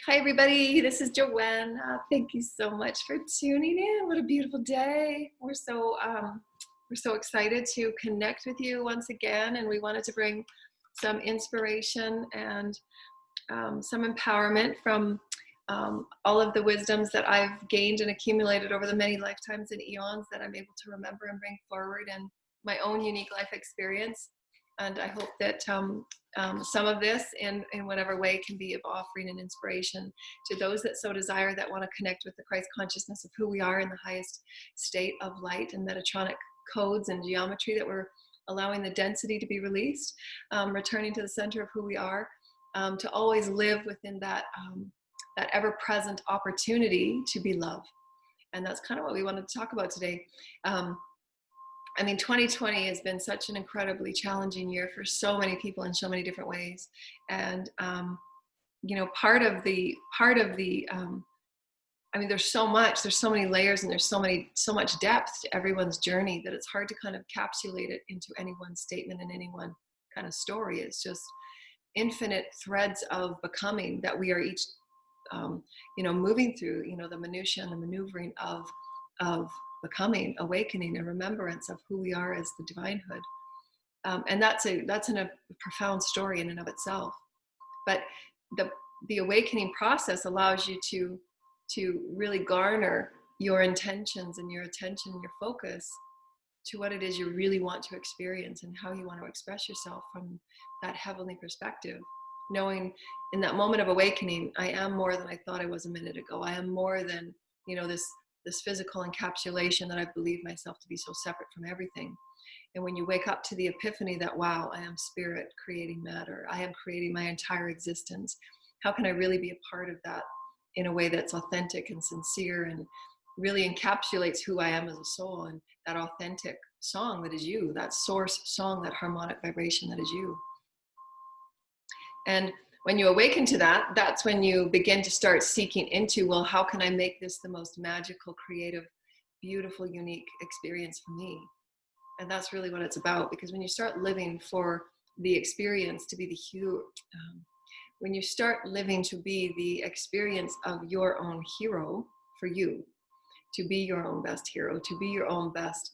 Hi, everybody. This is Joanne. Thank you so much for tuning in. What a beautiful day. We're so excited to connect with you once again, and we wanted to bring some inspiration and some empowerment from all of the wisdoms that I've gained and accumulated over the many lifetimes and eons that I'm able to remember and bring forward, and my own unique life experience. And I hope that some of this in whatever way can be of offering and inspiration to those that so desire, that want to connect with the Christ consciousness of who we are in the highest state of light and Metatronic codes and geometry, that we're allowing the density to be released, returning to the center of who we are, to always live within that ever-present opportunity to be love. And that's kind of what we wanted to talk about today. 2020 has been such an incredibly challenging year for so many people in so many different ways. And, part of the, there's so many layers, and there's so much depth to everyone's journey that it's hard to kind of capsulate it into any one statement and any one kind of story. It's just infinite threads of becoming that we are each, moving through, the minutiae and the maneuvering of becoming, awakening, and remembrance of who we are as the divinehood. And that's a profound story in and of itself. But the awakening process allows you to really garner your intentions and your attention and your focus to what it is you really want to experience and how you want to express yourself from that heavenly perspective. Knowing in that moment of awakening, I am more than I thought I was a minute ago. I am more than, this physical encapsulation that I believe myself to be so separate from everything. And when you wake up to the epiphany that, wow, I am spirit creating matter, I am creating my entire existence, how can I really be a part of that in a way that's authentic and sincere and really encapsulates who I am as a soul, and that authentic song that is you, that source song, that harmonic vibration that is you. And when you awaken to that, that's when you begin to start seeking into, well, how can I make this the most magical, creative, beautiful, unique experience for me? And that's really what it's about. Because when you start living for the experience to be the hero, when you start living to be the experience of your own hero for you, to be your own best hero, to be your own best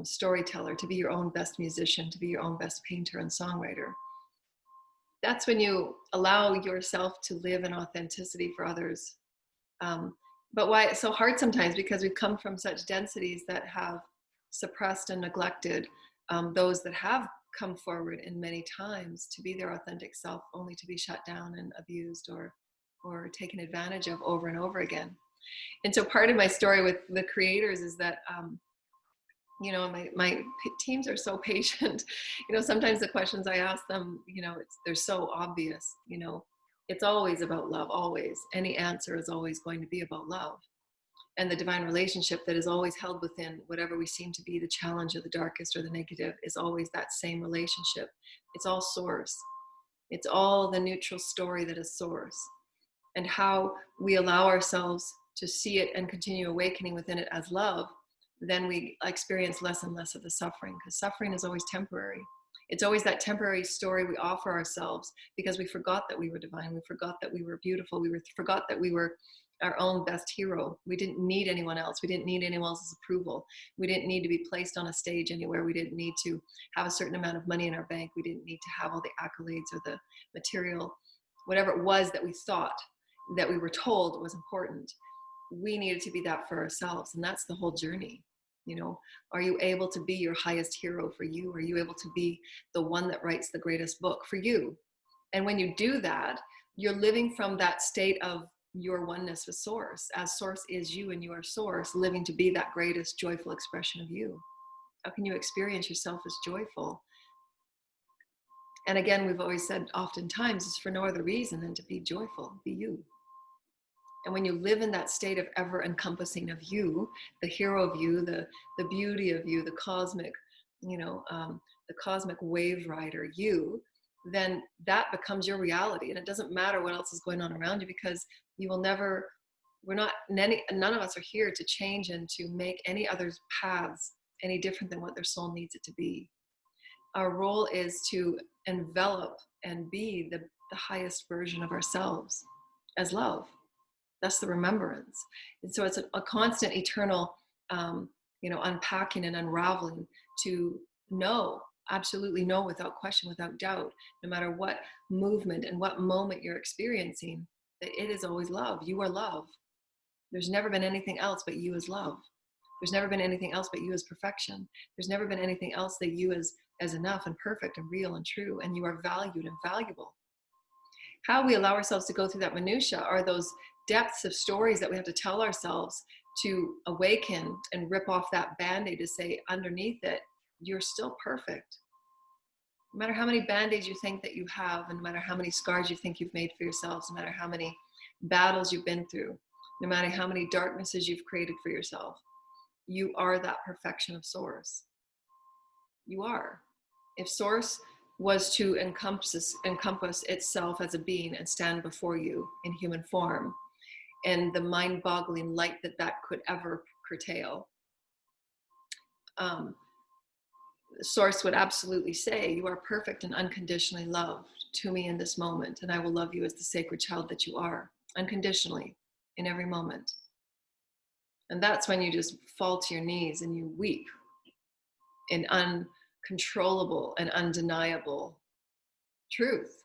storyteller, to be your own best musician, to be your own best painter and songwriter, that's when you allow yourself to live in authenticity for others. But why it's so hard sometimes? Because we've come from such densities that have suppressed and neglected those that have come forward in many times to be their authentic self, only to be shut down and abused or taken advantage of over and over again. And so part of my story with the creators is that my teams are so patient. Sometimes the questions I ask them, they're so obvious. It's always about love, always. Any answer is always going to be about love. And the divine relationship that is always held within whatever we seem to be the challenge or the darkest or the negative is always that same relationship. It's all source. It's all the neutral story that is source. And how we allow ourselves to see it and continue awakening within it as love, then we experience less and less of the suffering, because suffering is always temporary. It's always that temporary story we offer ourselves because we forgot that we were divine. We forgot that we were beautiful. We forgot that we were our own best hero. We didn't need anyone else. We didn't need anyone else's approval. We didn't need to be placed on a stage anywhere. We didn't need to have a certain amount of money in our bank. We didn't need to have all the accolades or the material, whatever it was that we thought, that we were told was important. We needed to be that for ourselves. And that's the whole journey. Are you able to be your highest hero for you? Are you able to be the one that writes the greatest book for you? And when you do that, you're living from that state of your oneness with source, as source is you and you are source, living to be that greatest joyful expression of you. How can you experience yourself as joyful? And again, we've always said oftentimes, it's for no other reason than to be joyful, be you. And when you live in that state of ever encompassing of you, the hero of you, the beauty of you, the cosmic, the cosmic wave rider, you, then that becomes your reality. And it doesn't matter what else is going on around you, because you will never, none of us are here to change and to make any other's paths any different than what their soul needs it to be. Our role is to envelop and be the highest version of ourselves. as love. That's the remembrance. And so it's a constant, eternal, unpacking and unraveling to know, absolutely know without question, without doubt, no matter what movement and what moment you're experiencing, that it is always love. You are love. There's never been anything else but you as love. There's never been anything else but you as perfection. There's never been anything else that you as enough and perfect and real and true, and you are valued and valuable. How we allow ourselves to go through that minutia are those depths of stories that we have to tell ourselves to awaken and rip off that band-aid to say underneath it, you're still perfect. No matter how many band-aids you think that you have, and no matter how many scars you think you've made for yourselves, no matter how many battles you've been through, no matter how many darknesses you've created for yourself, you are that perfection of source. You are. If source was to encompass itself as a being and stand before you in human form, and the mind-boggling light that could ever curtail, source would absolutely say, you are perfect and unconditionally loved to me in this moment, and I will love you as the sacred child that you are, unconditionally, in every moment. And that's when you just fall to your knees and you weep in uncontrollable and undeniable truth.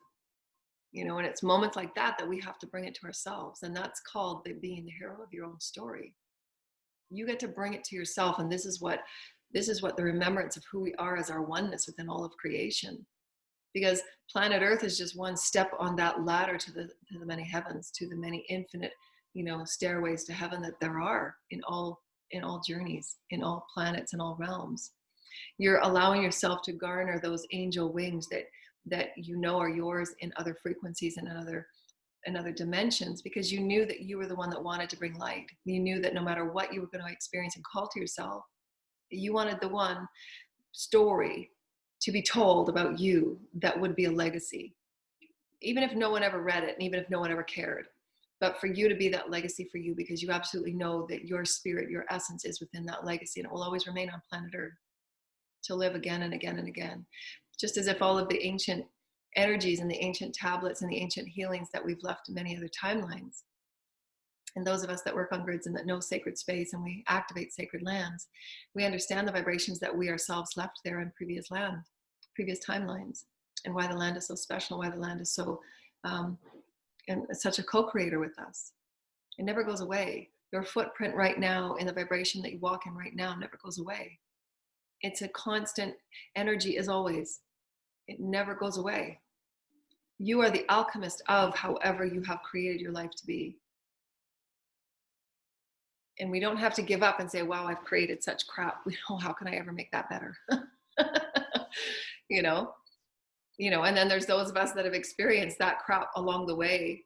And it's moments like that we have to bring it to ourselves, and that's called being the hero of your own story. You get to bring it to yourself, and this is what the remembrance of who we are as our oneness within all of creation. Because planet Earth is just one step on that ladder to the many heavens, to the many infinite, stairways to heaven that there are in all journeys, in all planets, in all realms. You're allowing yourself to garner those angel wings that are yours in other frequencies and in other dimensions, because you knew that you were the one that wanted to bring light. You knew that no matter what you were going to experience and call to yourself, you wanted the one story to be told about you that would be a legacy, even if no one ever read it and even if no one ever cared. But for you to be that legacy for you, because you absolutely know that your spirit, your essence is within that legacy, and it will always remain on planet Earth to live again and again and again. Just as if all of the ancient energies and the ancient tablets and the ancient healings that we've left in many other timelines, and those of us that work on grids and that know sacred space and we activate sacred lands, we understand the vibrations that we ourselves left there in previous timelines, and why the land is so special, why the land is so and such a co-creator with us. It never goes away. Your footprint right now in the vibration that you walk in right now never goes away. It's a constant energy as always. It never goes away. You are the alchemist of however you have created your life to be. And we don't have to give up and say, wow, I've created such crap. How can I ever make that better? And then there's those of us that have experienced that crap along the way,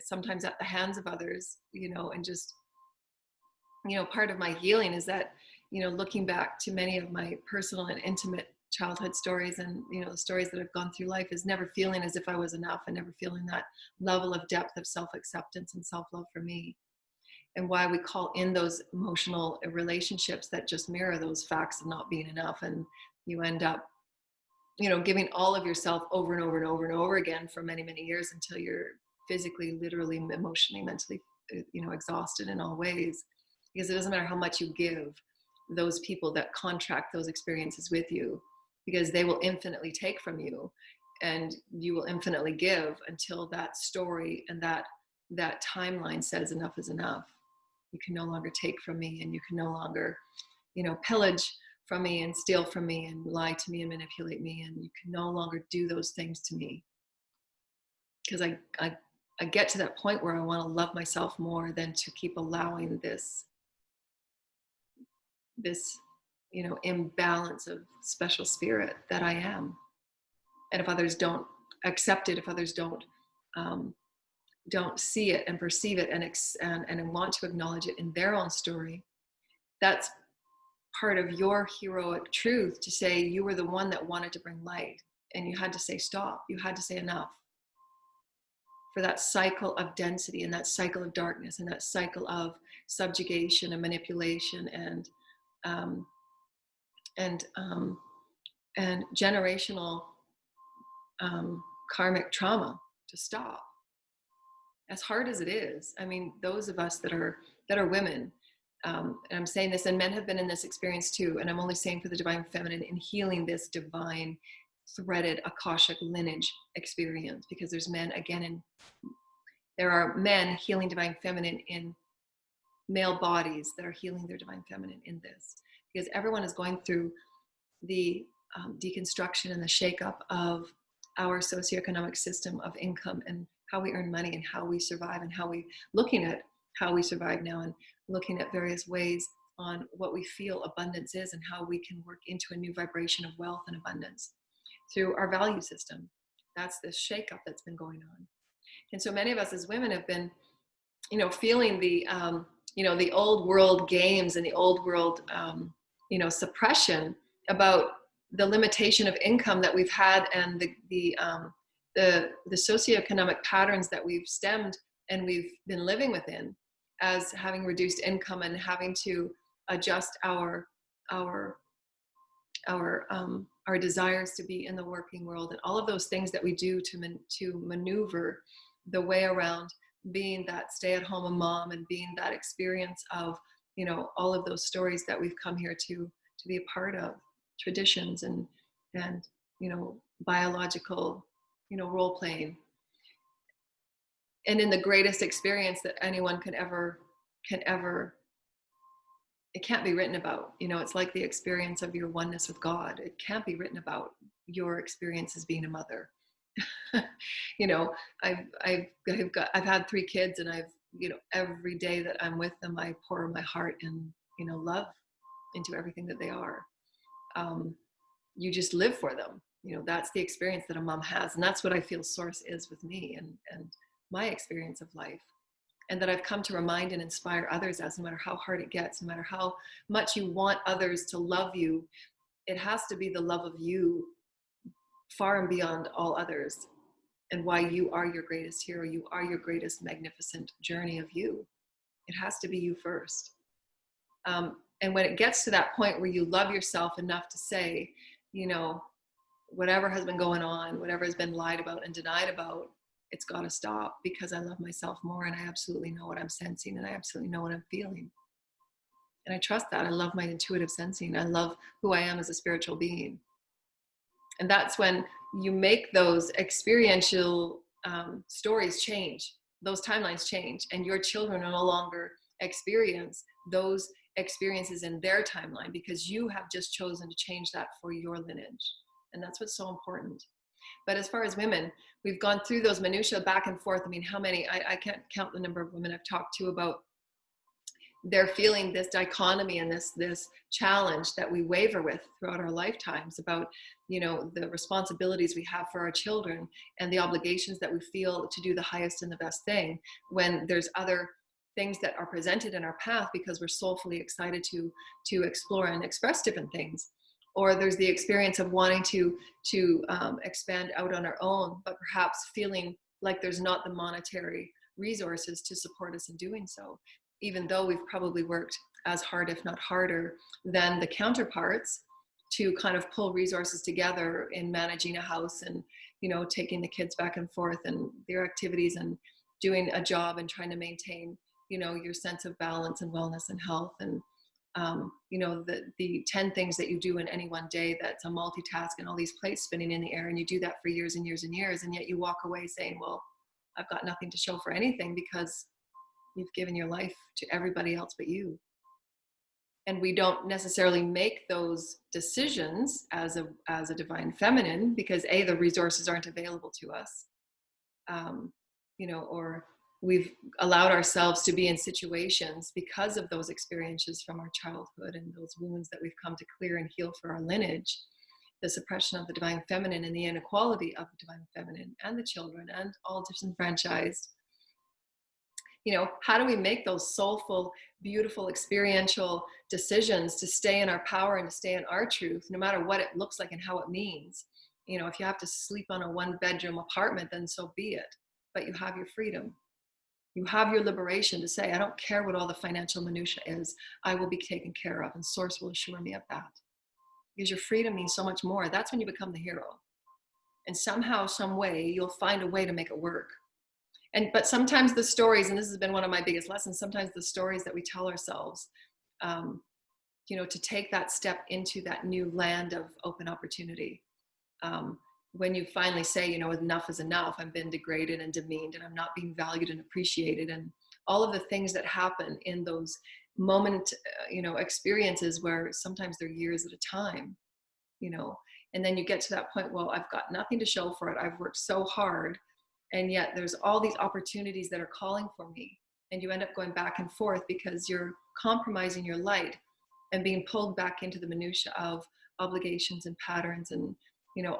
sometimes at the hands of others, and just, part of my healing is that, looking back to many of my personal and intimate childhood stories and, the stories that I've gone through life, is never feeling as if I was enough and never feeling that level of depth of self-acceptance and self-love for me. And why we call in those emotional relationships that just mirror those facts of not being enough. And you end up, giving all of yourself over and over and over and over again for many, many years until you're physically, literally, emotionally, mentally, exhausted in all ways. Because it doesn't matter how much you give those people that contract those experiences with you, because they will infinitely take from you and you will infinitely give until that story and that timeline says enough is enough. You can no longer take from me, and you can no longer, pillage from me and steal from me and lie to me and manipulate me, and you can no longer do those things to me. Because I get to that point where I want to love myself more than to keep allowing this imbalance of special spirit that I am. And if others don't accept it, if others don't see it and perceive it and want to acknowledge it in their own story, that's part of your heroic truth, to say you were the one that wanted to bring light, and you had to say stop, you had to say enough, for that cycle of density and that cycle of darkness and that cycle of subjugation and manipulation and generational karmic trauma to stop. as hard as it is. I mean, those of us that are women, and I'm saying this, and men have been in this experience too, and I'm only saying for the divine feminine in healing this divine threaded Akashic lineage experience, because there's men again, and there are men healing divine feminine in male bodies that are healing their divine feminine in this, because everyone is going through the deconstruction and the shakeup of our socioeconomic system of income and how we earn money and how we survive, and how we looking at how we survive now, and looking at various ways on what we feel abundance is and how we can work into a new vibration of wealth and abundance through our value system. That's the shakeup that's been going on. And so many of us as women have been, feeling the, the old world games and the old world, suppression about the limitation of income that we've had, and the socioeconomic patterns that we've stemmed and we've been living within, as having reduced income and having to adjust our desires to be in the working world, and all of those things that we do to maneuver the way around being that stay-at-home mom, and being that experience of, all of those stories that we've come here to be a part of, traditions and biological, role playing. And in the greatest experience that anyone can ever, it can't be written about. It's like the experience of your oneness with God. It can't be written about your experience as being a mother. I've had 3 kids, and every day that I'm with them, I pour my heart and, love into everything that they are. You just live for them. That's the experience that a mom has. And that's what I feel Source is with me and my experience of life. And that I've come to remind and inspire others as, no matter how hard it gets, no matter how much you want others to love you, it has to be the love of you far and beyond all others, and why you are your greatest hero. You are your greatest magnificent journey of you. It has to be you first. And when it gets to that point where you love yourself enough to say, whatever has been going on, whatever has been lied about and denied about, it's got to stop, because I love myself more, and I absolutely know what I'm sensing, and I absolutely know what I'm feeling. And I trust that. I love my intuitive sensing. I love who I am as a spiritual being. And that's when you make those experiential stories change, those timelines change, and your children no longer experience those experiences in their timeline, because you have just chosen to change that for your lineage. And that's what's so important. But as far as women, we've gone through those minutiae back and forth. I mean, how many, I can't count the number of women I've talked to about they're feeling this dichotomy and this challenge that we waver with throughout our lifetimes about, the responsibilities we have for our children and the obligations that we feel to do the highest and the best thing, when there's other things that are presented in our path because we're soulfully excited to explore and express different things. Or there's the experience of wanting to expand out on our own, but perhaps feeling like there's not the monetary resources to support us in doing so, even though we've probably worked as hard, if not harder, than the counterparts to kind of pull resources together in managing a house and, taking the kids back and forth and their activities and doing a job and trying to maintain, your sense of balance and wellness and health. And the 10 things that you do in any one day, that's a multitask and all these plates spinning in the air, and you do that for years and years and years, and yet you walk away saying, well, I've got nothing to show for anything, because you've given your life to everybody else but you. And we don't necessarily make those decisions as a divine feminine, because the resources aren't available to us, or we've allowed ourselves to be in situations because of those experiences from our childhood and those wounds that we've come to clear and heal for our lineage, the suppression of the divine feminine and the inequality of the divine feminine and the children and all disenfranchised. How do we make those soulful, beautiful, experiential decisions to stay in our power and to stay in our truth, no matter what it looks like and how it means? If you have to sleep on a 1-bedroom apartment, then so be it. But you have your freedom. You have your liberation to say, I don't care what all the financial minutia is. I will be taken care of, and Source will assure me of that. Because your freedom means so much more. That's when you become the hero. And somehow, some way, you'll find a way to make it work. But sometimes the stories, and this has been one of my biggest lessons, sometimes the stories that we tell ourselves, to take that step into that new land of open opportunity. When you finally say, enough is enough, I've been degraded and demeaned, and I'm not being valued and appreciated, and all of the things that happen in those experiences where sometimes they're years at a time, and then you get to that point, well, I've got nothing to show for it. I've worked so hard, and yet there's all these opportunities that are calling for me. And you end up going back and forth because you're compromising your light and being pulled back into the minutia of obligations and patterns and,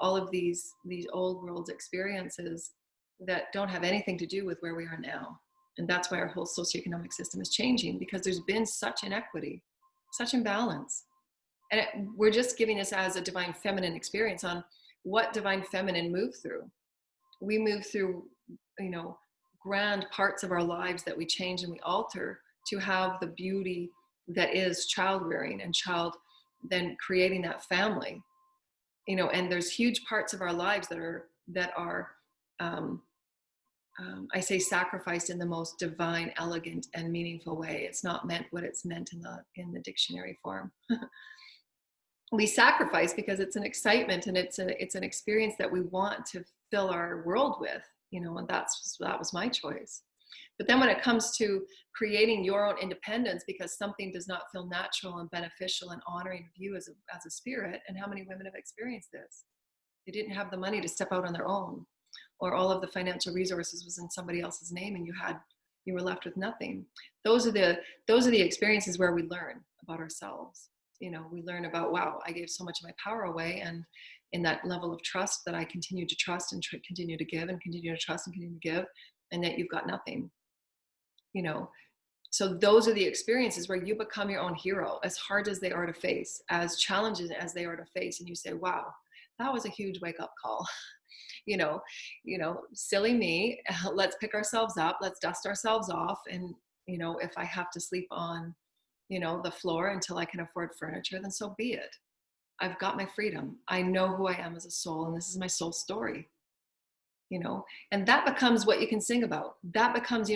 all of these old world experiences that don't have anything to do with where we are now. And that's why our whole socioeconomic system is changing, because there's been such inequity, such imbalance. And we're just giving this as a divine feminine experience on what divine feminine moved through. We move through, grand parts of our lives that we change and we alter to have the beauty that is child rearing and then creating that family, and there's huge parts of our lives that are I say sacrificed in the most divine, elegant, and meaningful way. It's not meant what it's meant in the dictionary form. We sacrifice because it's an excitement and it's an experience that we want to fill our world with, and that was my choice. But then when it comes to creating your own independence because something does not feel natural and beneficial and honoring of you as a spirit, and how many women have experienced this? They didn't have the money to step out on their own, or all of the financial resources was in somebody else's name and you were left with nothing. Those are the experiences where we learn about ourselves. We learn about, wow, I gave so much of my power away, and in that level of trust that I continue to trust and continue to give and continue to trust and continue to give, and that you've got nothing. So those are the experiences where you become your own hero, as hard as they are to face, as challenging as they are to face, and you say, wow, that was a huge wake-up call. Silly me, let's pick ourselves up, let's dust ourselves off, and if I have to sleep on the floor until I can afford furniture, then so be it. I've got my freedom. I know who I am as a soul, and this is my soul story. And that becomes what you can sing about. That becomes,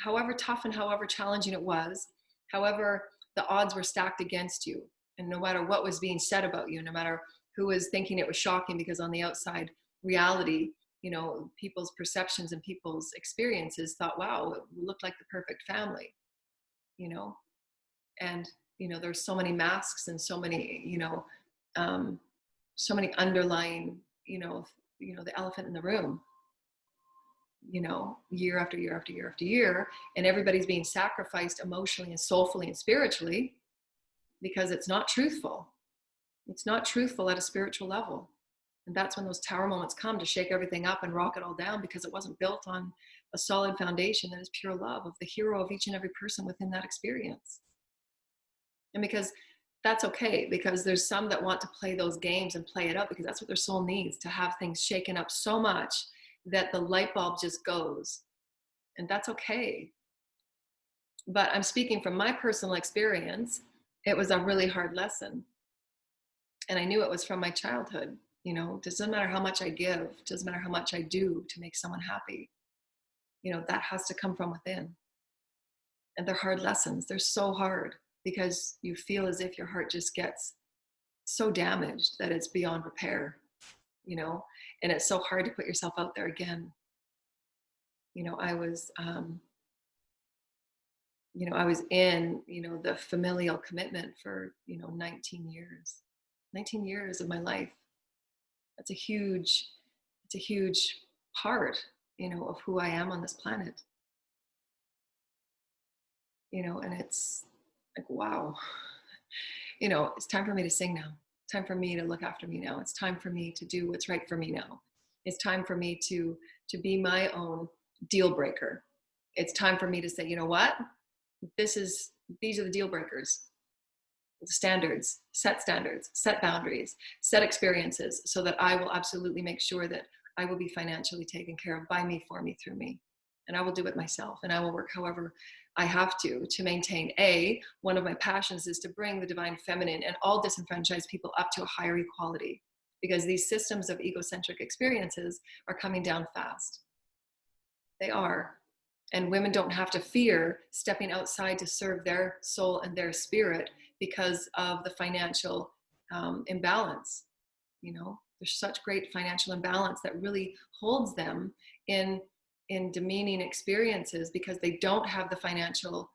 however tough and however challenging it was, however the odds were stacked against you, and no matter what was being said about you, no matter who was thinking it was shocking, because on the outside reality, people's perceptions and people's experiences thought, wow, it looked like the perfect family, and there's so many masks and so many so many underlying the elephant in the room, year after year after year after year, and everybody's being sacrificed emotionally and soulfully and spiritually because it's not truthful. It's not truthful at a spiritual level. And that's when those tower moments come to shake everything up and rock it all down, because it wasn't built on a solid foundation that is pure love of the hero of each and every person within that experience. And because that's okay, because there's some that want to play those games and play it up because that's what their soul needs, to have things shaken up so much that the light bulb just goes. And that's okay. But I'm speaking from my personal experience. It was a really hard lesson. And I knew it was from my childhood. It doesn't matter how much I give, it doesn't matter how much I do to make someone happy. That has to come from within. And they're hard lessons. They're so hard because you feel as if your heart just gets so damaged that it's beyond repair, and it's so hard to put yourself out there again. I was in, the familial commitment for, 19 years of my life. That's a huge part, of who I am on this planet. And it's like, wow, it's time for me to sing now. It's time for me to look after me now. It's time for me to do what's right for me now. It's time for me to be my own deal breaker. It's time for me to say, you know what? These are the deal breakers. Standards, set boundaries, set experiences, so that I will absolutely make sure that I will be financially taken care of by me, for me, through me. And I will do it myself, and I will work however I have to maintain. One of my passions is to bring the divine feminine and all disenfranchised people up to a higher equality, because these systems of egocentric experiences are coming down fast. They are. And women don't have to fear stepping outside to serve their soul and their spirit because of the financial imbalance. You know, there's such great financial imbalance that really holds them in demeaning experiences because they don't have the financial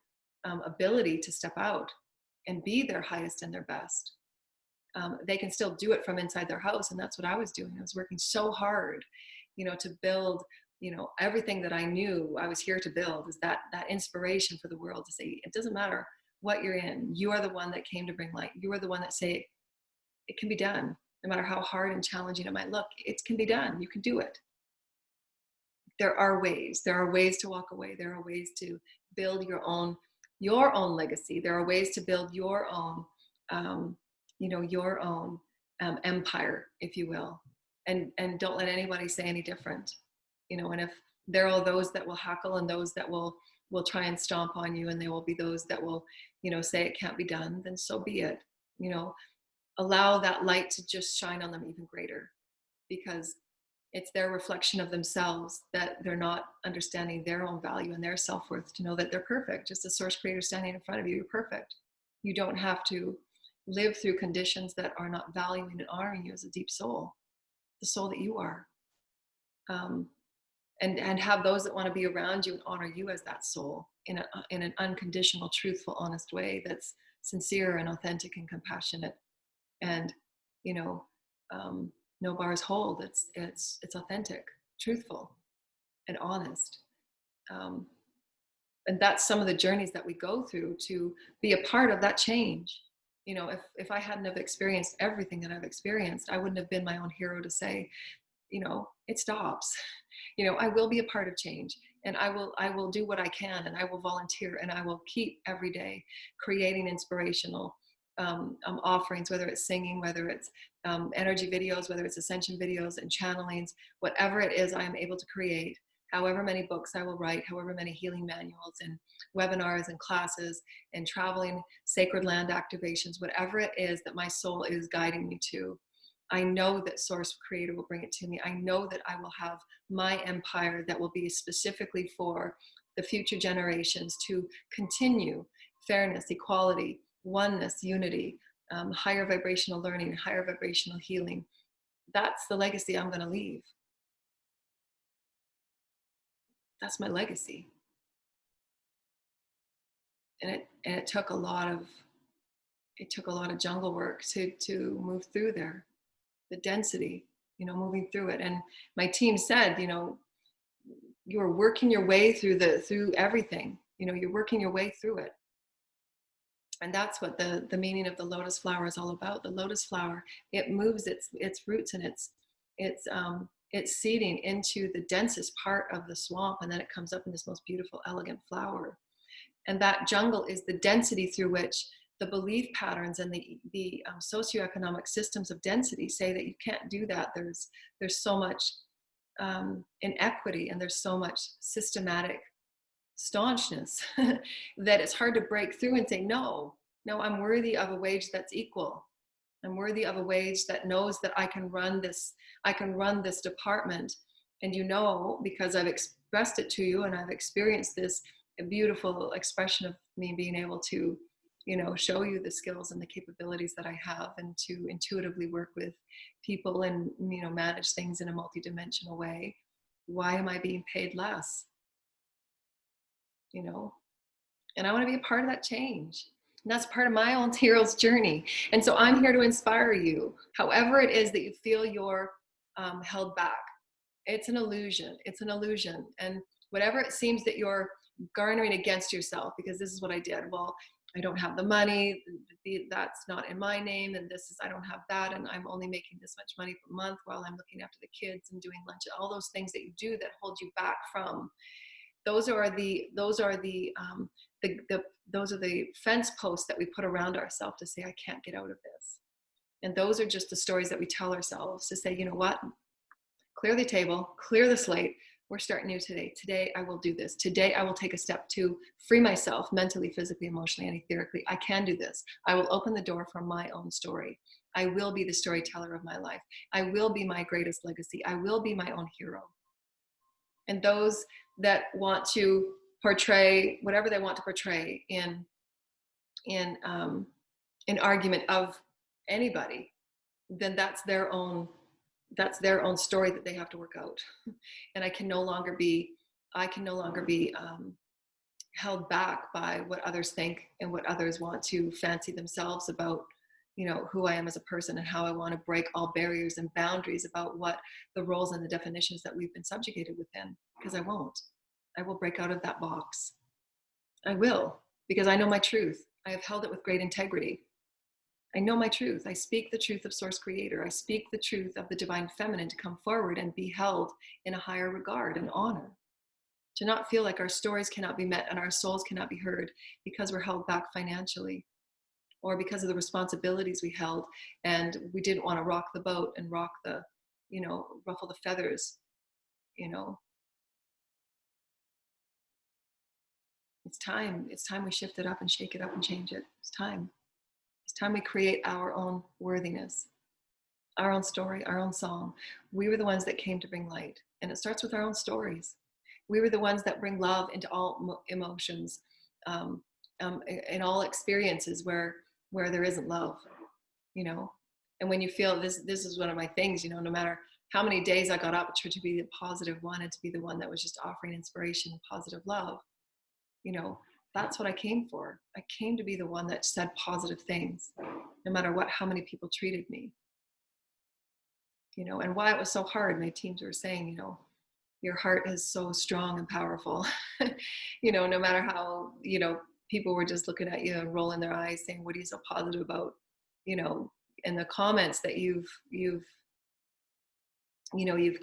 ability to step out and be their highest and their best. They can still do it from inside their house, and that's what I was doing. I was working so hard, you know, to build, you know, everything that I knew I was here to build, is that inspiration for the world to say, it doesn't matter what you're in, you are the one that came to bring light. You are the one that say it can be done, no matter how hard and challenging it might look. It can be done. You can do it. There are ways to walk away. There are ways to build your own legacy. There are ways to build your own your own empire, if you will, and don't let anybody say any different. You know, and if there are those that will hackle and those that will try and stomp on you, and there will be those that will, you know, say it can't be done, then so be it. You know, allow that light to just shine on them even greater, because it's their reflection of themselves that they're not understanding their own value and their self-worth to know that they're perfect. Just a source creator standing in front of you, you're perfect. You don't have to live through conditions that are not valuing and honoring you as a deep soul, the soul that you are. And have those that want to be around you and honor you as that soul in an unconditional, truthful, honest way that's sincere and authentic and compassionate. And, you know, no bars hold. It's authentic, truthful, and honest. And that's some of the journeys that we go through to be a part of that change. You know, if I hadn't have experienced everything that I've experienced, I wouldn't have been my own hero to say, you know, it stops. You know, I will be a part of change, and I will do what I can, and I will volunteer, and I will keep every day creating inspirational offerings, whether it's singing, whether it's energy videos, whether it's ascension videos and channelings, whatever it is I am able to create, however many books I will write, however many healing manuals and webinars and classes and traveling sacred land activations, whatever it is that my soul is guiding me to. I know that Source Creator will bring it to me. I know that I will have my empire that will be specifically for the future generations to continue fairness, equality, oneness, unity, higher vibrational learning, higher vibrational healing. That's the legacy I'm going to leave. That's my legacy. And it took a lot of jungle work to move through there. The density, you know, moving through it. And my team said, you know, you're working your way through everything, you know, you're working your way through it. And that's what the meaning of the lotus flower is all about. The lotus flower, it moves its roots and it's seeding into the densest part of the swamp, and then it comes up in this most beautiful, elegant flower. And that jungle is the density through which the belief patterns and the socioeconomic systems of density say that you can't do that. There's so much inequity, and there's so much systematic staunchness that it's hard to break through and say, no, I'm worthy of a wage that's equal. I'm worthy of a wage that knows that I can run this department. And you know, because I've expressed it to you and I've experienced this beautiful expression of me being able to, you know, show you the skills and the capabilities that I have, and to intuitively work with people and, you know, manage things in a multidimensional way. Why am I being paid less? You know, and I want to be a part of that change. And that's part of my own hero's journey. And so I'm here to inspire you, however it is that you feel you're held back. It's an illusion. It's an illusion. And whatever it seems that you're garnering against yourself, because this is what I did. Well, I don't have the money, that's not in my name, and this is, I don't have that, and I'm only making this much money per month while I'm looking after the kids and doing lunch, all those things that you do that hold you back from. Those are the fence posts that we put around ourselves to say, I can't get out of this. And those are just the stories that we tell ourselves to say, you know what, clear the table, clear the slate. We're starting new today. Today I will do this. Today I will take a step to free myself mentally, physically, emotionally, and etherically. I can do this. I will open the door for my own story. I will be the storyteller of my life. I will be my greatest legacy. I will be my own hero. And those that want to portray whatever they want to portray in argument of anybody, then that's their own story that they have to work out. And I can no longer be held back by what others think and what others want to fancy themselves about, who I am as a person, and how I want to break all barriers and boundaries about what the roles and the definitions that we've been subjugated within, because I won't. I will break out of that box. I will, because I know my truth. I have held it with great integrity. I know my truth. I speak the truth of Source Creator. I speak the truth of the Divine Feminine to come forward and be held in a higher regard and honor. To not feel like our stories cannot be met and our souls cannot be heard because we're held back financially, or because of the responsibilities we held and we didn't want to rock the boat and ruffle the feathers. It's time we shift it up and shake it up and change it. It's time we create our own worthiness, our own story, our own song. We were the ones that came to bring light, and it starts with our own stories. We were the ones that bring love into all emotions, in all experiences where there isn't love, And when you feel this is one of my things, no matter how many days I got up to be the positive one and to be the one that was just offering inspiration and positive love, that's what I came for. I came to be the one that said positive things, no matter how many people treated me, and why it was so hard. My teams were saying, your heart is so strong and powerful, no matter how, people were just looking at you and rolling their eyes saying, what are you so positive about? And the comments that you've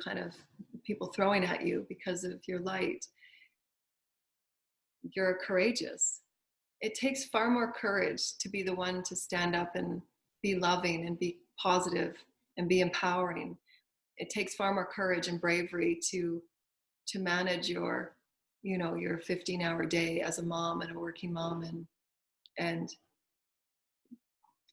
kind of people throwing at you because of your light. You're courageous. It takes far more courage to be the one to stand up and be loving and be positive and be empowering. It takes far more courage and bravery to manage your 15-hour day as a mom and a working mom, and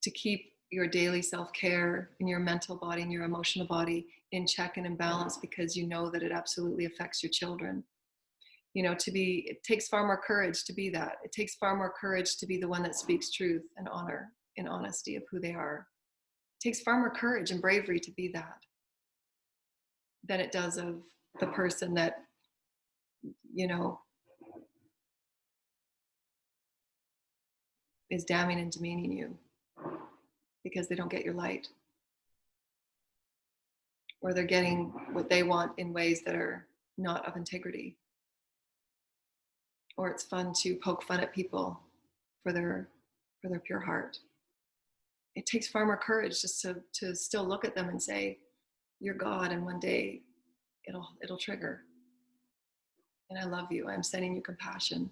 to keep your daily self-care in your mental body and your emotional body in check and in balance, because you know that it absolutely affects your children. It takes far more courage to be that. It takes far more courage to be the one that speaks truth and honor and honesty of who they are. It takes far more courage and bravery to be that than it does of the person that, is damning and demeaning you because they don't get your light, or they're getting what they want in ways that are not of integrity. Or it's fun to poke fun at people for their pure heart. It takes far more courage just to still look at them and say, you're God, and one day it'll trigger. And I love you. I'm sending you compassion.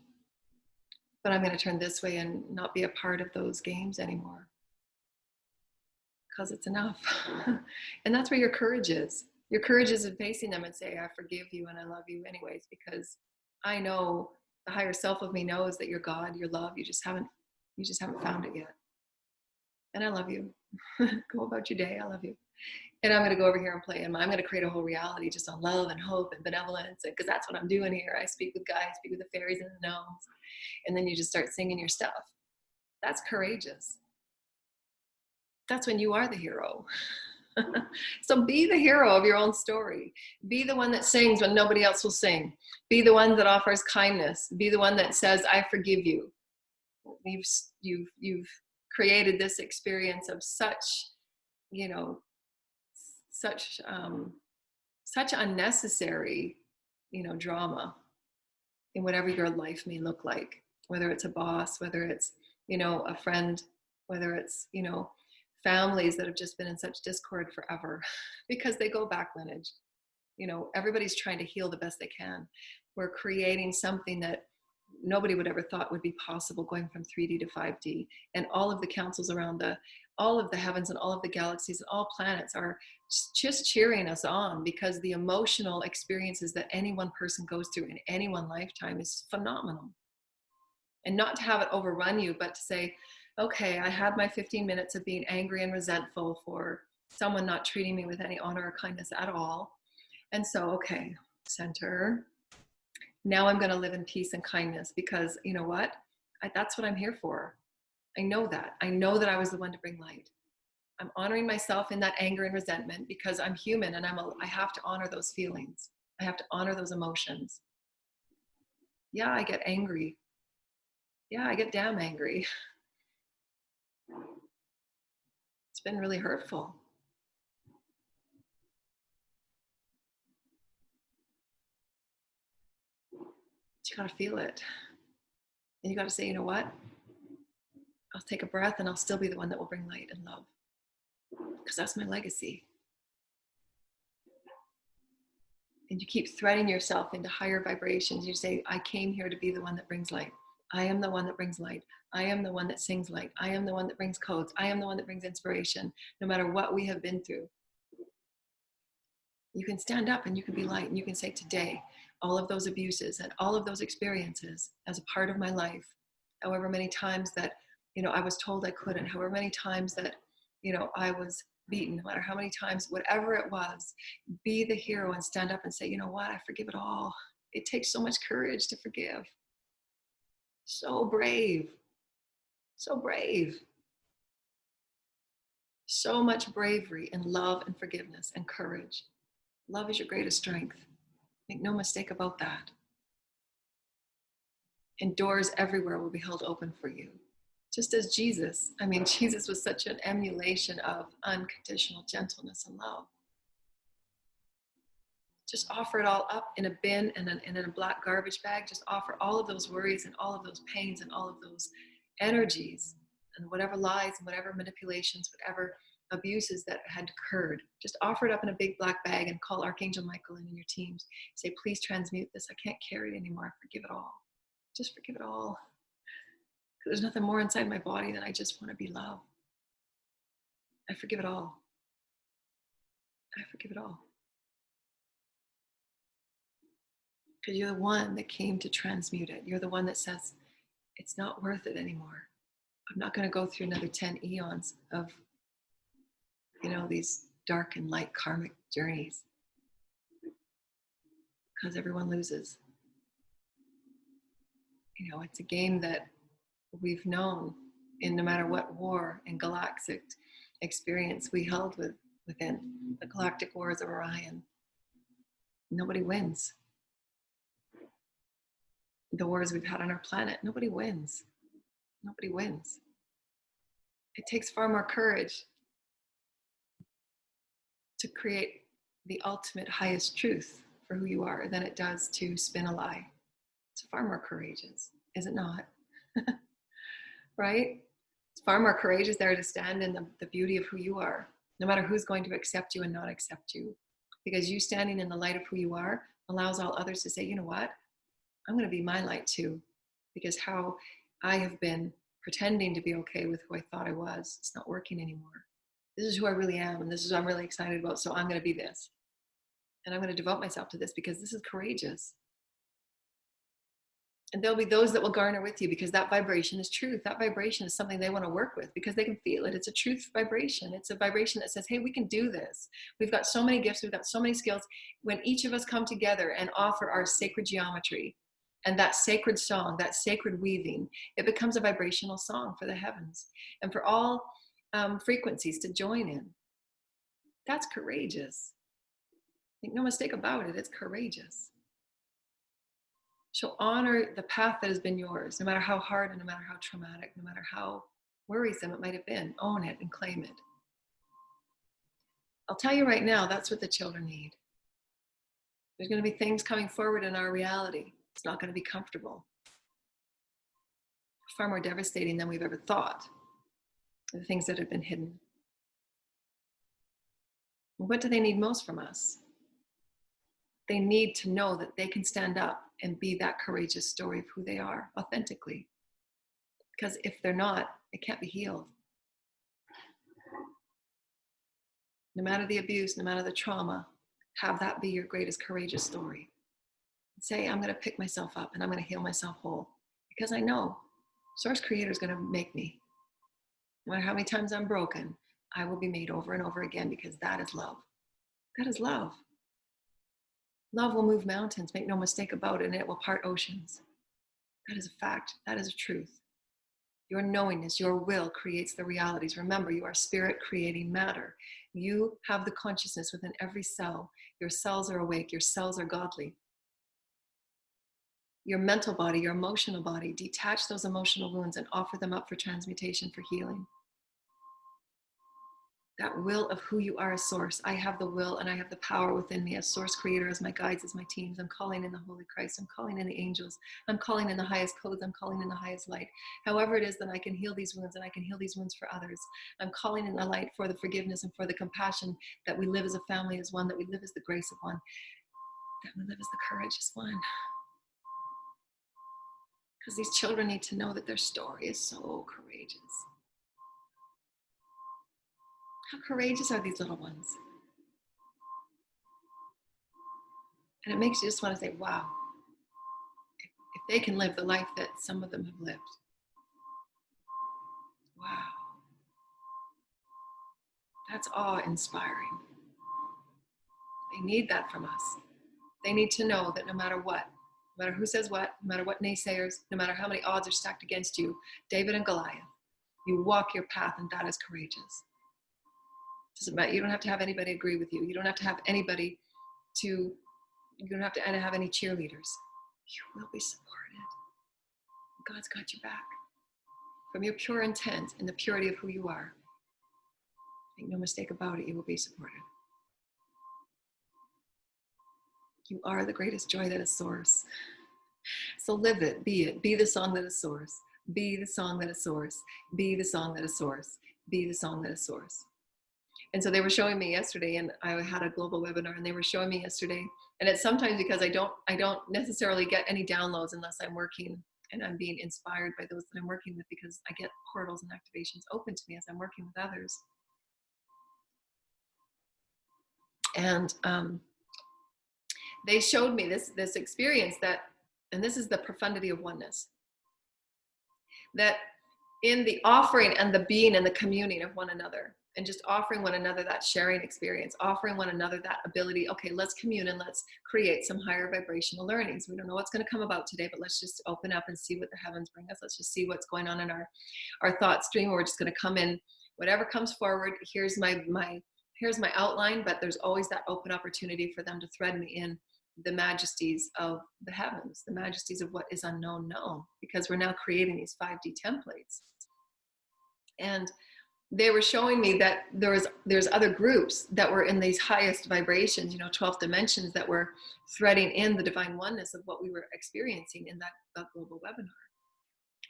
But I'm going to turn this way and not be a part of those games anymore, because it's enough. And that's where your courage is. Your courage is in facing them and say, I forgive you and I love you anyways, because I know the higher self of me knows that you're God, you're love. You just haven't found it yet. And I love you. Go about your day. I love you. And I'm going to go over here and play. And I'm going to create a whole reality just on love and hope and benevolence, because that's what I'm doing here. I speak with guys, speak with the fairies and the gnomes. And then you just start singing your stuff. That's courageous. That's when you are the hero. So be the hero of your own story. Be the one that sings when nobody else will sing. Be the one that offers kindness. Be the one that says, I forgive you. You've created this experience of such unnecessary, drama in whatever your life may look like, whether it's a boss, whether it's, a friend, whether it's, families that have just been in such discord forever because they go back lineage. Everybody's trying to heal the best they can. We're creating something that nobody would ever thought would be possible, going from 3D to 5D. And all of the councils around all of the heavens and all of the galaxies and all planets are just cheering us on, because the emotional experiences that any one person goes through in any one lifetime is phenomenal. And not to have it overrun you, but to say, okay, I had my 15 minutes of being angry and resentful for someone not treating me with any honor or kindness at all. And so, okay, center, Now I'm going to live in peace and kindness because you know what? That's what I'm here for. I know that. I know that I was the one to bring light. I'm honoring myself in that anger and resentment because I'm human and I have to honor those feelings. I have to honor those emotions. Yeah, I get angry. Yeah, I get damn angry. It's been really hurtful. But you got to feel it. And you got to say, you know what? I'll take a breath and I'll still be the one that will bring light and love. Because that's my legacy. And you keep threading yourself into higher vibrations. You say, I came here to be the one that brings light. I am the one that brings light. I am the one that sings light. I am the one that brings codes. I am the one that brings inspiration, no matter what we have been through. You can stand up and you can be light and you can say, today, all of those abuses and all of those experiences as a part of my life, however many times that, I was told I couldn't, however many times that, I was beaten, no matter how many times, whatever it was, be the hero and stand up and say, you know what, I forgive it all. It takes so much courage to forgive. So brave. So brave. So much bravery in love and forgiveness and courage. Love is your greatest strength. Make no mistake about that. And doors everywhere will be held open for you. Just as Jesus, Jesus was such an emulation of unconditional gentleness and love. Just offer it all up in a bin and in a black garbage bag. Just offer all of those worries and all of those pains and all of those energies and whatever lies and whatever manipulations, whatever abuses that had occurred. Just offer it up in a big black bag and call Archangel Michael in your teams. Say, please transmute this. I can't carry it anymore. Forgive it all. Just forgive it all. There's nothing more inside my body than I just want to be love. I forgive it all. I forgive it all. Because you're the one that came to transmute it. You're the one that says, it's not worth it anymore. I'm not going to go through another 10 eons of, these dark and light karmic journeys. Because everyone loses. It's a game that we've known in no matter what war and galactic experience we held within the galactic wars of Orion. Nobody wins. The wars we've had on our planet, nobody wins. Nobody wins. It takes far more courage to create the ultimate highest truth for who you are than it does to spin a lie. It's far more courageous, is it not? Right? It's far more courageous there to stand in the beauty of who you are, no matter who's going to accept you and not accept you. Because you standing in the light of who you are allows all others to say, you know what? I'm going to be my light too. Because how I have been pretending to be okay with who I thought I was, it's not working anymore. This is who I really am, and this is what I'm really excited about, so I'm going to be this. And I'm going to devote myself to this because this is courageous. And there'll be those that will garner with you because that vibration is truth. That vibration is something they want to work with because they can feel it. It's a truth vibration. It's a vibration that says, hey, we can do this. We've got so many gifts. We've got so many skills. When each of us come together and offer our sacred geometry and that sacred song, that sacred weaving, it becomes a vibrational song for the heavens and for all frequencies to join in. That's courageous. Make no mistake about it. It's courageous. So honor the path that has been yours, no matter how hard and no matter how traumatic, no matter how worrisome it might have been. Own it and claim it. I'll tell you right now, that's what the children need. There's going to be things coming forward in our reality. It's not going to be comfortable. Far more devastating than we've ever thought. The things that have been hidden. What do they need most from us? They need to know that they can stand up and be that courageous story of who they are authentically. Because if they're not, it can't be healed. No matter the abuse, no matter the trauma, have that be your greatest courageous story. Say, I'm going to pick myself up and I'm going to heal myself whole. Because I know Source Creator is going to make me. No matter how many times I'm broken, I will be made over and over again because that is love. That is love. Love will move mountains, make no mistake about it, and it will part oceans. That is a fact. That is a truth. Your knowingness, your will creates the realities. Remember, you are spirit creating matter. You have the consciousness within every cell. Your cells are awake. Your cells are godly. Your mental body, your emotional body, detach those emotional wounds and offer them up for transmutation, for healing. That will of who you are as source. I have the will and I have the power within me as source creator, as my guides, as my teams. I'm calling in the Holy Christ. I'm calling in the angels. I'm calling in the highest codes. I'm calling in the highest light. However it is that I can heal these wounds, and I can heal these wounds for others. I'm calling in the light for the forgiveness and for the compassion, that we live as a family as one, that we live as the grace of one, that we live as the courage as one. Because these children need to know that their story is so courageous. How courageous are these little ones? And it makes you just want to say, wow, if they can live the life that some of them have lived, wow, that's awe-inspiring. They need that from us. They need to know that no matter what, no matter who says what, no matter what naysayers, no matter how many odds are stacked against you, David and Goliath, you walk your path, and that is courageous. Doesn't matter. You don't have to have anybody agree with you. You don't have to have anybody you don't have to have any cheerleaders. You will be supported. God's got your back. From your pure intent and the purity of who you are, make no mistake about it, you will be supported. You are the greatest joy that is source. So live it, be it. Be the song that is source. Be the song that is source. Be the song that is source. Be the song that is source. And so they were showing me yesterday, and I had a global webinar, and they were showing me yesterday. And it's sometimes because I don't necessarily get any downloads unless I'm working and I'm being inspired by those that I'm working with, because I get portals and activations open to me as I'm working with others. And they showed me this experience that, and this is the profundity of oneness, that in the offering and the being and the communing of one another, and just offering one another that sharing experience, offering one another that ability, okay, let's commune and let's create some higher vibrational learnings. We don't know what's going to come about today, but let's just open up and see what the heavens bring us. Let's just see what's going on in our thought stream. We're just going to come in, whatever comes forward. Here's my outline, but there's always that open opportunity for them to thread me in the majesties of the heavens, the majesties of what is unknown known, because we're now creating these 5D templates. And they were showing me that there's other groups that were in these highest vibrations, 12 dimensions, that were threading in the divine oneness of what we were experiencing in that global webinar.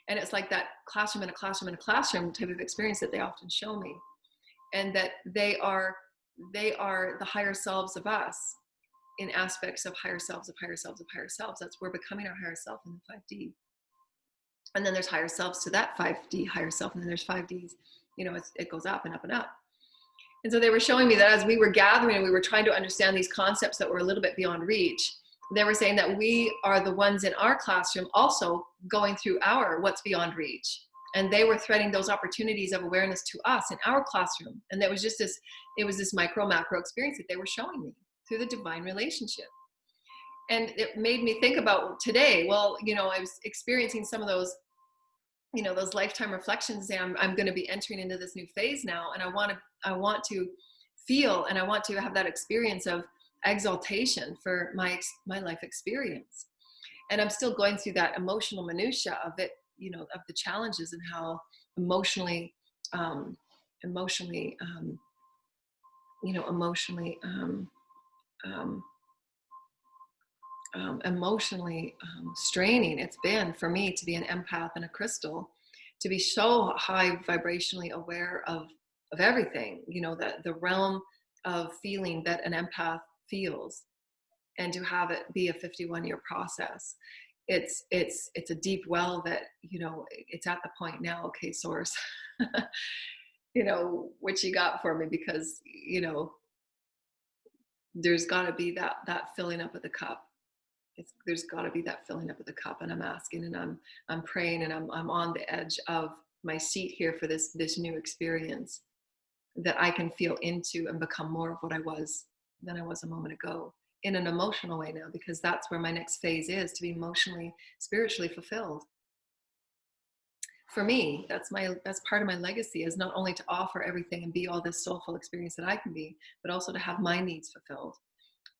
And it's like that classroom in a classroom in a classroom type of experience that they often show me. And that they are the higher selves of us, in aspects of higher selves, of higher selves, of higher selves. That's we're becoming our higher self in the 5D. And then there's higher selves to that 5D higher self, and then there's 5Ds. It goes up and up and up. And so they were showing me that as we were gathering and we were trying to understand these concepts that were a little bit beyond reach, they were saying that we are the ones in our classroom also going through our what's beyond reach. And they were threading those opportunities of awareness to us in our classroom. And that was just this micro macro experience that they were showing me through the divine relationship. And it made me think about today. Well, I was experiencing some of those, those lifetime reflections, and I'm going to be entering into this new phase now. And I want to feel, and I want to have that experience of exaltation for my life experience. And I'm still going through that emotional minutia of it, of the challenges and how emotionally straining it's been for me to be an empath and a crystal, to be so high vibrationally aware of everything, that the realm of feeling that an empath feels, and to have it be a 51-year process. It's a deep well that, it's at the point now, okay, source, what you got for me, because, there's got to be that filling up of the cup. There's got to be that filling up of the cup, and I'm asking, and I'm praying, and I'm on the edge of my seat here for this new experience, that I can feel into and become more of what I was than I was a moment ago. in an emotional way now, because that's where my next phase is, to be emotionally, spiritually fulfilled. For me, that's part of my legacy, is not only to offer everything and be all this soulful experience that I can be, but also to have my needs fulfilled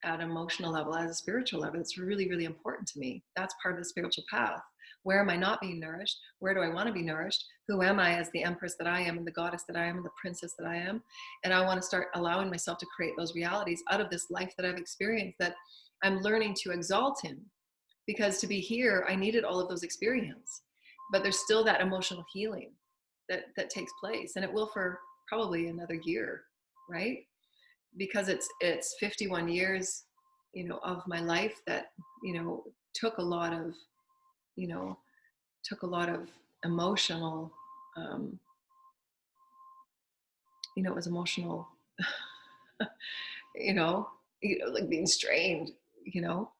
at an emotional level, at a spiritual level. It's really, really important to me. That's part of the spiritual path. Where am I not being nourished? Where do I want to be nourished? Who am I as the empress that I am, and the goddess that I am, and the princess that I am? And I want to start allowing myself to create those realities out of this life that I've experienced, that I'm learning to exalt in. Because to be here, I needed all of those experiences. But there's still that emotional healing that takes place. And it will for probably another year, right? Because it's 51 years, of my life that, took a lot of, emotional, it was emotional, you know, like being strained, you know.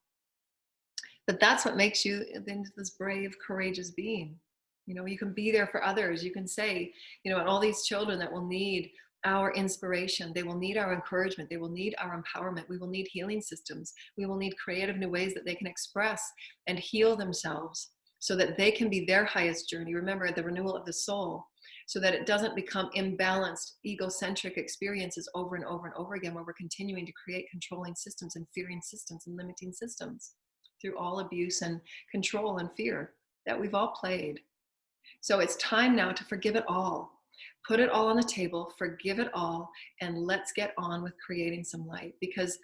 But that's what makes you into this brave, courageous being. You can be there for others. You can say, and all these children that will need our inspiration, they will need our encouragement, they will need our empowerment, we will need healing systems, we will need creative new ways that they can express and heal themselves so that they can be their highest journey. Remember, the renewal of the soul, so that it doesn't become imbalanced, egocentric experiences over and over and over again, where we're continuing to create controlling systems and fearing systems and limiting systems through all abuse and control and fear that we've all played. So it's time now to forgive it all. Put it all on the table, forgive it all, and let's get on with creating some light, because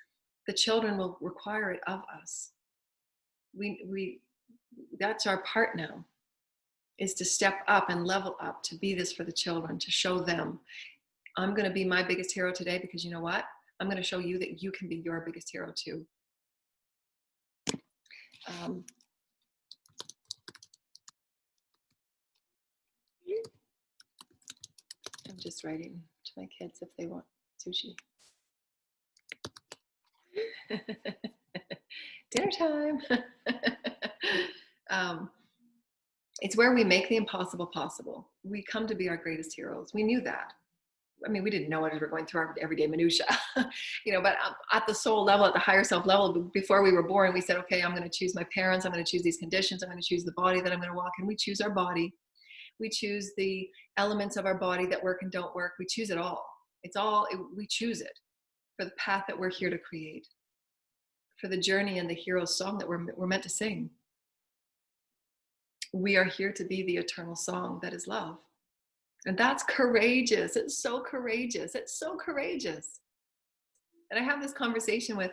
the children will require it of us. That's our part now, is to step up and level up, to be this for the children, to show them, I'm going to be my biggest hero today, because you know what? I'm going to show you that you can be your biggest hero too. I'm just writing to my kids if they want sushi. Dinner time. It's where we make the impossible possible. We come to be our greatest heroes. We knew that. I mean, we didn't know it as we're going through our everyday minutia, but at the soul level, at the higher self level, before we were born, we said, okay, I'm going to choose my parents. I'm going to choose these conditions. I'm going to choose the body that I'm going to walk in. We choose our body. We choose the elements of our body that work and don't work. We choose it all. We choose it for the path that we're here to create, for the journey and the hero's song that we're meant to sing. We are here to be the eternal song that is love. And that's courageous. It's so courageous. It's so courageous. And I have this conversation with,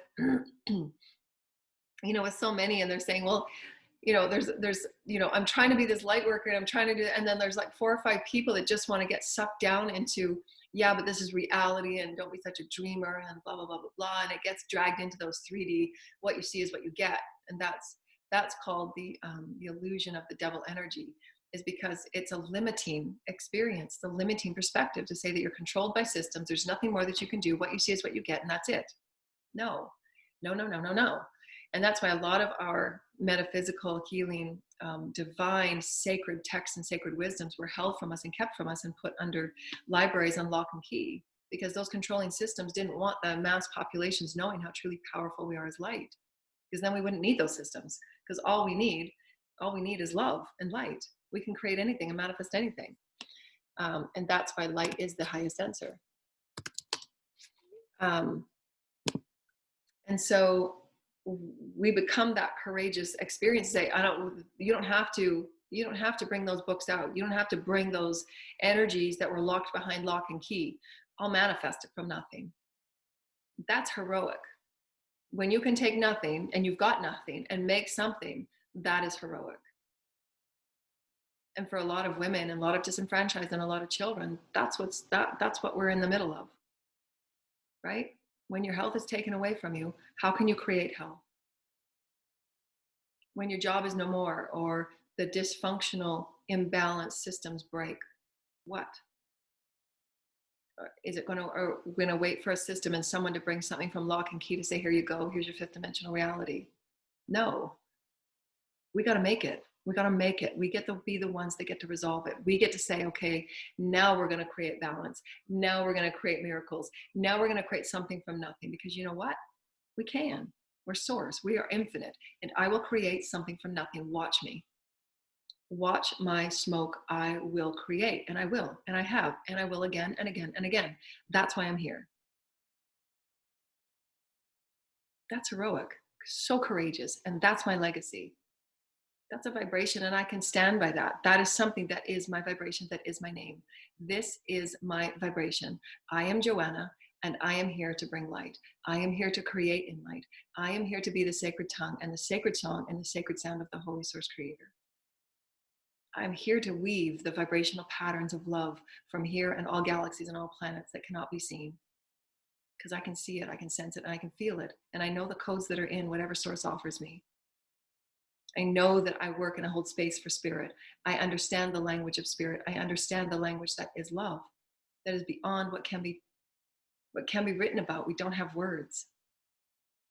with so many, and they're saying, well, there's, I'm trying to be this light worker, and I'm trying to do it. And then there's like 4 or 5 people that just want to get sucked down into, yeah, but this is reality, and don't be such a dreamer, and blah, blah, blah, blah, blah. And it gets dragged into those 3D, what you see is what you get. And that's called the illusion of the devil energy, is because it's a limiting experience, the limiting perspective to say that you're controlled by systems. There's nothing more that you can do. What you see is what you get, and that's it. No. And that's why a lot of our metaphysical healing, divine, sacred texts and sacred wisdoms were held from us and kept from us and put under libraries on lock and key, because those controlling systems didn't want the mass populations knowing how truly powerful we are as light, because then we wouldn't need those systems, because all we need is love and light. We can create anything and manifest anything. And that's why light is the highest answer. And so we become that courageous experience to say, you don't have to bring those books out. You don't have to bring those energies that were locked behind lock and key. I'll manifest it from nothing. That's heroic. When you can take nothing and you've got nothing and make something, that is heroic. And for a lot of women and a lot of disenfranchised and a lot of children, that's what we're in the middle of, right? When your health is taken away from you, how can you create health? When your job is no more, or the dysfunctional, imbalanced systems break, what? Is it we're going to wait for a system and someone to bring something from lock and key to say, here you go, here's your 5th dimensional reality? No, we got to make it. We got to make it. We get to be the ones that get to resolve it. We get to say, okay, now we're going to create balance. Now we're going to create miracles. Now we're going to create something from nothing, because you know what? We can. We're source. We are infinite. And I will create something from nothing. Watch me. Watch my smoke. I will create. And I will. And I have. And I will again and again and again. That's why I'm here. That's heroic. So courageous. And that's my legacy. That's a vibration, and I can stand by that. That is something that is my vibration, that is my name. This is my vibration. I am Joanna, and I am here to bring light. I am here to create in light. I am here to be the sacred tongue and the sacred song and the sacred sound of the Holy Source Creator. I'm here to weave the vibrational patterns of love from here and all galaxies and all planets that cannot be seen. Because I can see it, I can sense it, and I can feel it. And I know the codes that are in whatever source offers me. I know that I work and I hold space for spirit. I understand the language of spirit. I understand the language that is love, that is beyond what can be written about. We don't have words.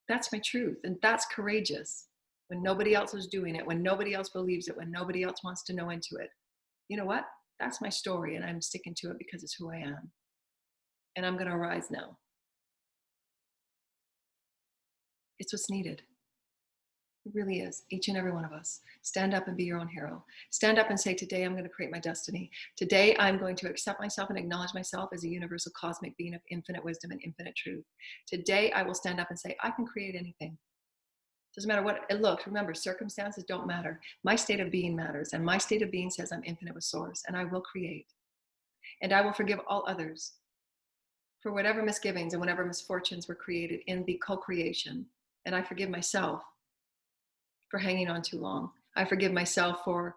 That's my truth, and that's courageous. When nobody else is doing it, when nobody else believes it, when nobody else wants to know into it. You know what? That's my story, and I'm sticking to it because it's who I am. And I'm going to rise now. It's what's needed. It really is. Each and every one of us. Stand up and be your own hero. Stand up and say, today I'm going to create my destiny. Today I'm going to accept myself and acknowledge myself as a universal cosmic being of infinite wisdom and infinite truth. Today I will stand up and say, I can create anything. Doesn't matter what it looks. Remember, circumstances don't matter. My state of being matters. And my state of being says I'm infinite with source, and I will create. And I will forgive all others for whatever misgivings and whatever misfortunes were created in the co-creation. And I forgive myself for hanging on too long. I forgive myself for,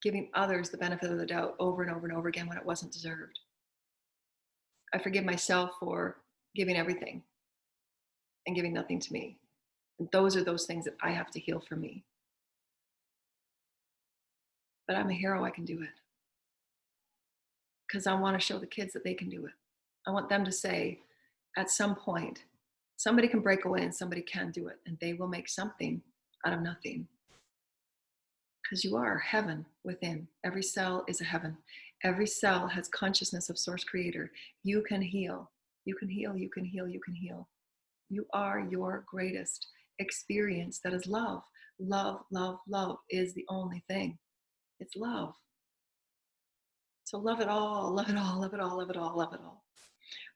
giving others the benefit of the doubt over and over and over again when it wasn't deserved. I forgive myself for giving everything and giving nothing to me. And those are those things that I have to heal for me. But I'm a hero, I can do it. Because I want to show the kids that they can do it. I want them to say, at some point, somebody can break away and somebody can do it, and they will make something out of nothing. Because you are heaven within. Every cell is a heaven. Every cell has consciousness of Source Creator. You can heal. You can heal. You can heal. You can heal. You are your greatest experience. That is love. Love, love, love is the only thing. It's love. So love it all, love it all, love it all, love it all, love it all.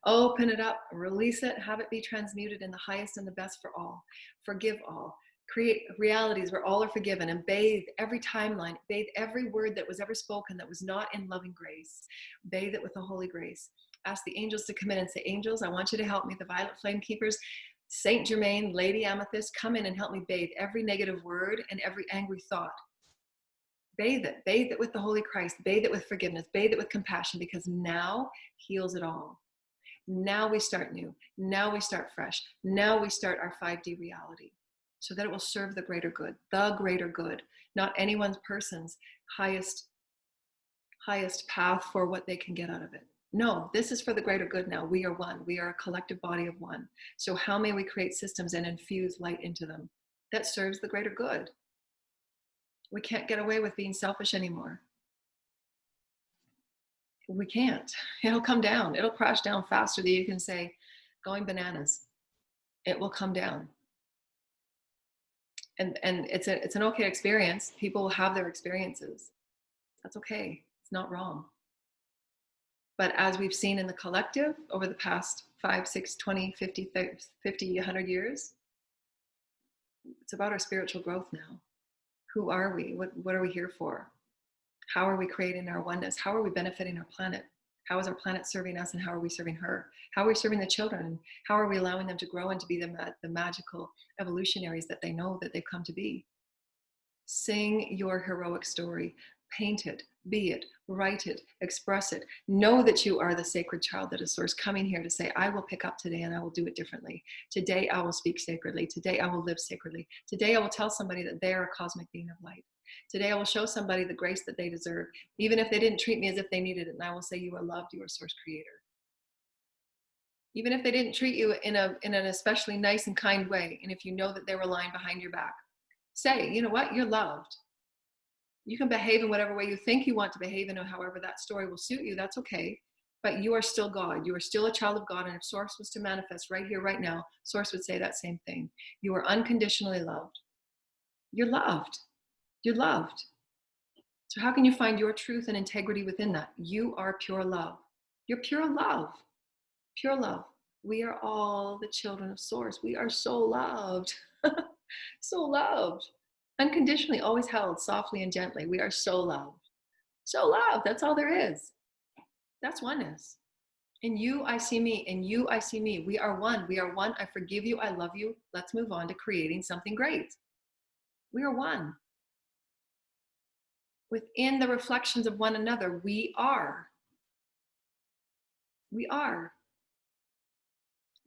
Open it up, release it, have it be transmuted in the highest and the best for all. Forgive all. Create realities where all are forgiven, and bathe every timeline, bathe every word that was ever spoken that was not in loving grace. Bathe it with the holy grace. Ask the angels to come in and say, angels, I want you to help me. The violet flame keepers, Saint Germain, Lady Amethyst, come in and help me bathe every negative word and every angry thought. Bathe it with the Holy Christ, bathe it with forgiveness, bathe it with compassion, because now heals it all. Now we start new. Now we start fresh. Now we start our 5D reality so that it will serve the greater good, not anyone's person's highest path for what they can get out of it. No, this is for the greater good now. We are one. We are a collective body of one. So how may we create systems and infuse light into them that serves the greater good? We can't get away with being selfish anymore. We can't. It'll come down. It'll crash down faster than you can say, going bananas. It will come down. And it's an okay experience. People will have their experiences. That's okay. It's not wrong. But as we've seen in the collective over the past 5, 6, 20, 50, 100 years, it's about our spiritual growth now. Who are we? What are we here for? How are we creating our oneness? How are we benefiting our planet? How is our planet serving us, and how are we serving her? How are we serving the children? How are we allowing them to grow and to be the magical evolutionaries that they know that they've come to be? Sing your heroic story. Paint it, be it, write it, express it. Know that you are the sacred child that is Source, coming here to say, I will pick up today and I will do it differently. Today I will speak sacredly. Today I will live sacredly. Today I will tell somebody that they are a cosmic being of light. Today I will show somebody the grace that they deserve, even if they didn't treat me as if they needed it. And I will say, you are loved, you are Source Creator. Even if they didn't treat you in an especially nice and kind way, and if you know that they were lying behind your back, say, you know what, you're loved. You can behave in whatever way you think you want to behave in, or however that story will suit you. That's okay. But you are still God. You are still a child of God. And if Source was to manifest right here, right now, Source would say that same thing. You are unconditionally loved. You're loved. You're loved. So how can you find your truth and integrity within that? You are pure love. You're pure love. Pure love. We are all the children of Source. We are so loved. So loved. Unconditionally, always held softly and gently. We are so loved. So loved. That's all there is. That's oneness. In you, I see me. In you, I see me. We are one. We are one. I forgive you. I love you. Let's move on to creating something great. We are one. Within the reflections of one another, we are. We are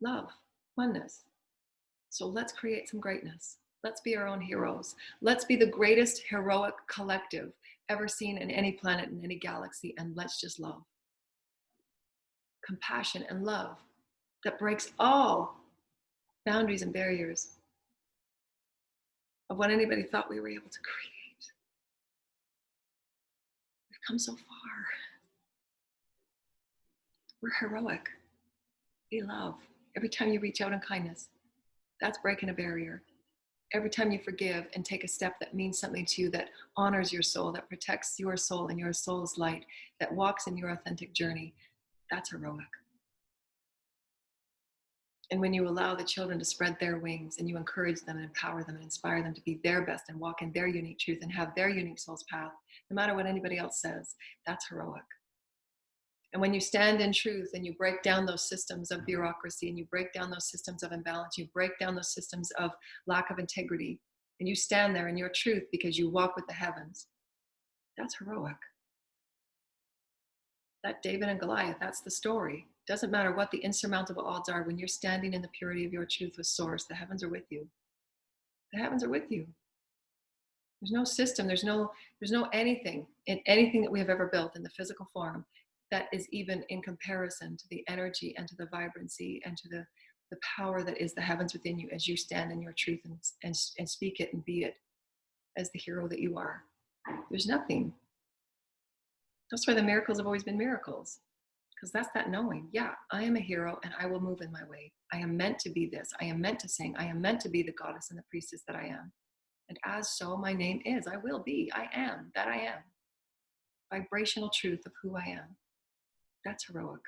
love, oneness. So let's create some greatness. Let's be our own heroes. Let's be the greatest heroic collective ever seen in any planet, in any galaxy. And let's just love. Compassion and love that breaks all boundaries and barriers of what anybody thought we were able to create. We've come so far. We're heroic. We love. Every time you reach out in kindness, that's breaking a barrier. Every time you forgive and take a step that means something to you, that honors your soul, that protects your soul and your soul's light, that walks in your authentic journey, that's heroic. And when you allow the children to spread their wings and you encourage them and empower them and inspire them to be their best and walk in their unique truth and have their unique soul's path, no matter what anybody else says, that's heroic. And when you stand in truth and you break down those systems of bureaucracy and you break down those systems of imbalance, you break down those systems of lack of integrity, and you stand there in your truth because you walk with the heavens, that's heroic. That David and Goliath, that's the story. Doesn't matter what the insurmountable odds are, when you're standing in the purity of your truth with Source, the heavens are with you. The heavens are with you. There's no system, there's no anything in anything that we have ever built in the physical form that is even in comparison to the energy and to the vibrancy and to the power that is the heavens within you as you stand in your truth and speak it and be it as the hero that you are. There's nothing. That's why the miracles have always been miracles, because that's that knowing. Yeah, I am a hero and I will move in my way. I am meant to be this. I am meant to sing. I am meant to be the goddess and the priestess that I am. And as so, my name is, I will be, I am, that I am. Vibrational truth of who I am. That's heroic.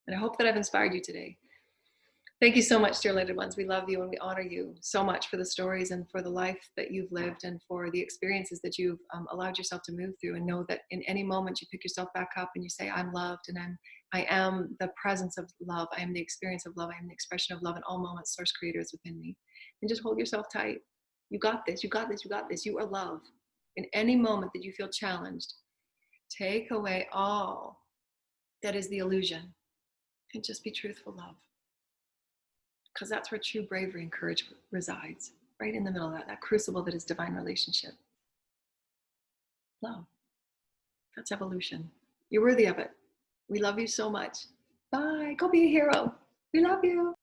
And I hope that I've inspired you today. Thank you so much, dear lighted ones. We love you and we honor you so much for the stories and for the life that you've lived and for the experiences that you've allowed yourself to move through. And know that in any moment you pick yourself back up and you say, I'm loved and I am the presence of love. I am the experience of love. I am the expression of love in all moments. Source Creator is within me. And just hold yourself tight. You got this. You got this. You got this. You are love. In any moment that you feel challenged, take away all that is the illusion and just be truthful love. Because that's where true bravery and courage resides, right in the middle of that crucible that is divine relationship. Love. That's evolution. You're worthy of it. We love you so much. Bye. Go be a hero. We love you.